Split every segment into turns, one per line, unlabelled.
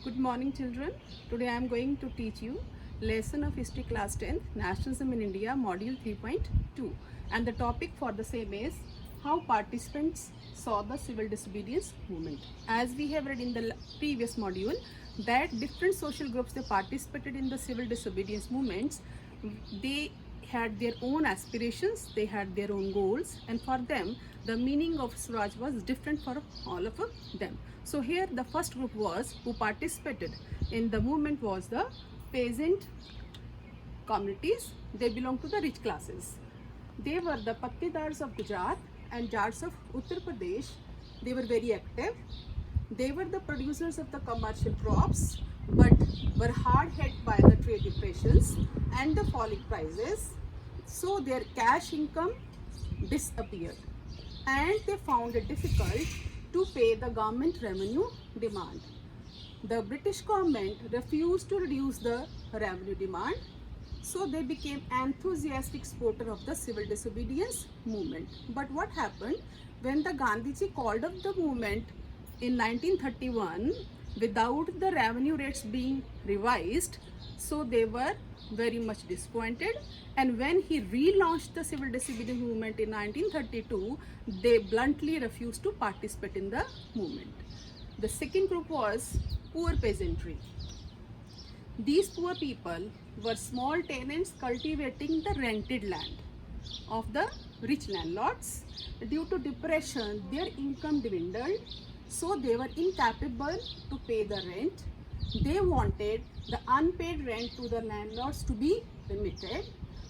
Good morning, children. Today I am going to teach you lesson of history class 10th nationalism in India module 3.2, and the topic for the same is how participants saw the civil disobedience movement. As we have read in the previous module that different social groups they participated in the civil disobedience movements, they had their own aspirations, they had their own goals, and for them the meaning of Swaraj was different for all of them. So here the first group was who participated in the movement was the peasant communities. They belong to the rich classes. They were the pattedars of Gujarat and Jats of Uttar Pradesh. They were very active. They were the producers of the commercial crops but were hard hit by the trade depressions and the falling prices. So their cash income disappeared and they found it difficult to pay the government revenue demand. The British government refused to reduce the revenue demand, so they became enthusiastic supporter of the civil disobedience movement. But what happened when the Gandhiji called up the movement in 1931 without the revenue rates being revised? So they were very much disappointed, and when he relaunched the civil disobedience movement in 1932, they bluntly refused to participate in the movement. The second group was poor peasantry. These poor people were small tenants cultivating the rented land of the rich landlords. Due to depression, their income dwindled, so they were incapable to pay the rent. They wanted the unpaid rent to the landlords to be remitted,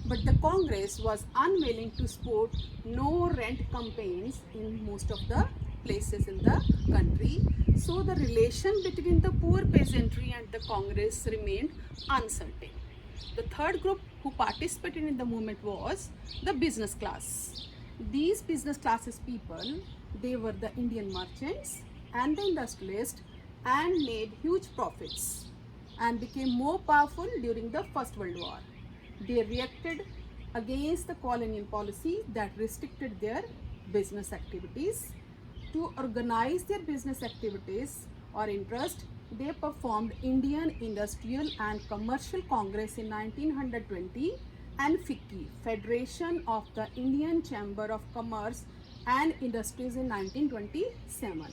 but the Congress was unwilling to support no rent campaigns in most of the places in the country. So the relation between the poor peasantry and the Congress remained uncertain. The third group who participated in the movement was the business class. These business classes people, they were the Indian merchants and the industrialists and made huge profits and became more powerful during the First World War. They reacted against the colonial policy that restricted their business activities. To organize their business activities or interest, they performed Indian Industrial and Commercial Congress in 1920 and FICCI, Federation of the Indian Chamber of Commerce and Industries in 1927.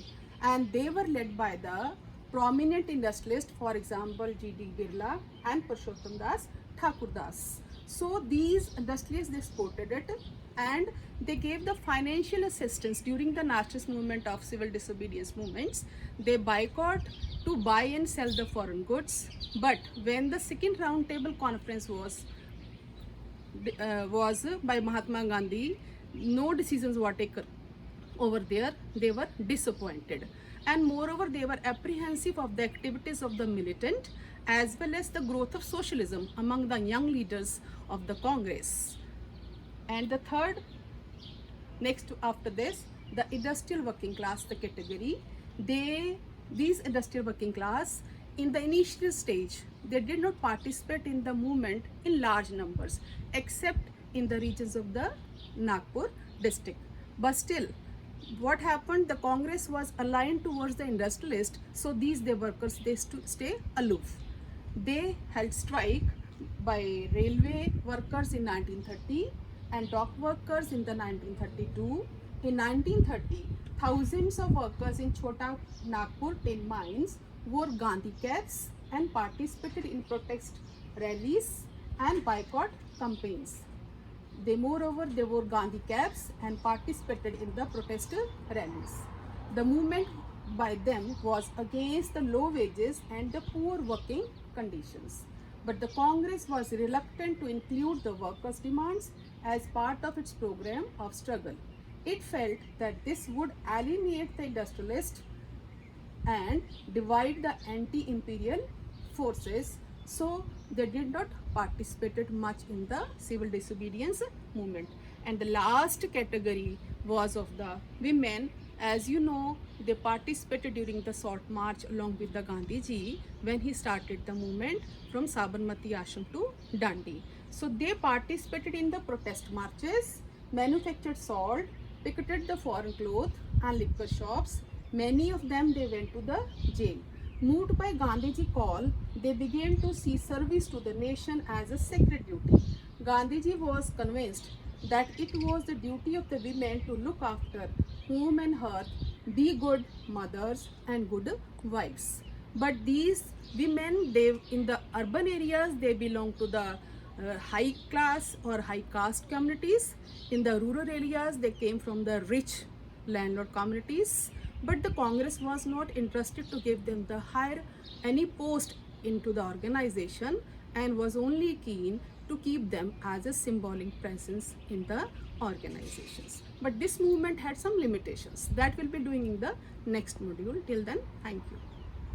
And they were led by the prominent industrialists, for example, G.D. Birla and Purushottam Das Thakurdas. So these industrialists, they supported it and they gave the financial assistance during the nationalist movement of civil disobedience movements. They boycott to buy and sell the foreign goods. But when the second round table conference was by Mahatma Gandhi, no decisions were taken over there. They were disappointed, and moreover they were apprehensive of the activities of the militant as well as the growth of socialism among the young leaders of the Congress. And the third, next after this, the industrial working class, the category, these industrial working class in the initial stage, they did not participate in the movement in large numbers except in the regions of the Nagpur district. But still, what happened, the Congress was aligned towards the industrialists, so these the workers, they stay aloof. They held strike by railway workers in 1930 and dock workers in the 1932. In 1930, thousands of workers in Chota Nagpur tin mines wore Gandhi caps and participated in protest rallies and boycott campaigns. They moreover they wore Gandhi caps and participated in the protest rallies. The movement by them was against the low wages and the poor working conditions. But the Congress was reluctant to include the workers' demands as part of its program of struggle. It felt that this would alienate the industrialists and divide the anti-imperial forces, so they did not participate much in the civil disobedience movement. And the last category was of the women. As you know, they participated during the Salt March along with the Gandhiji when he started the movement from Sabarmati Ashram to Dandi. So they participated in the protest marches, manufactured salt, picketed the foreign cloth and liquor shops. Many of them, they went to the jail. Moved by Gandhiji call, they began to see service to the nation as a sacred duty. Gandhiji was convinced that it was the duty of the women to look after home and hearth, be good mothers and good wives. But these women, they in the urban areas, they belong to the high class or high caste communities. In the rural areas, they came from the rich landlord communities. But the Congress was not interested to give them the higher any post into the organization, and was only keen to keep them as a symbolic presence in the organizations. But this movement had some limitations that we'll be doing in the next module. Till then, thank you.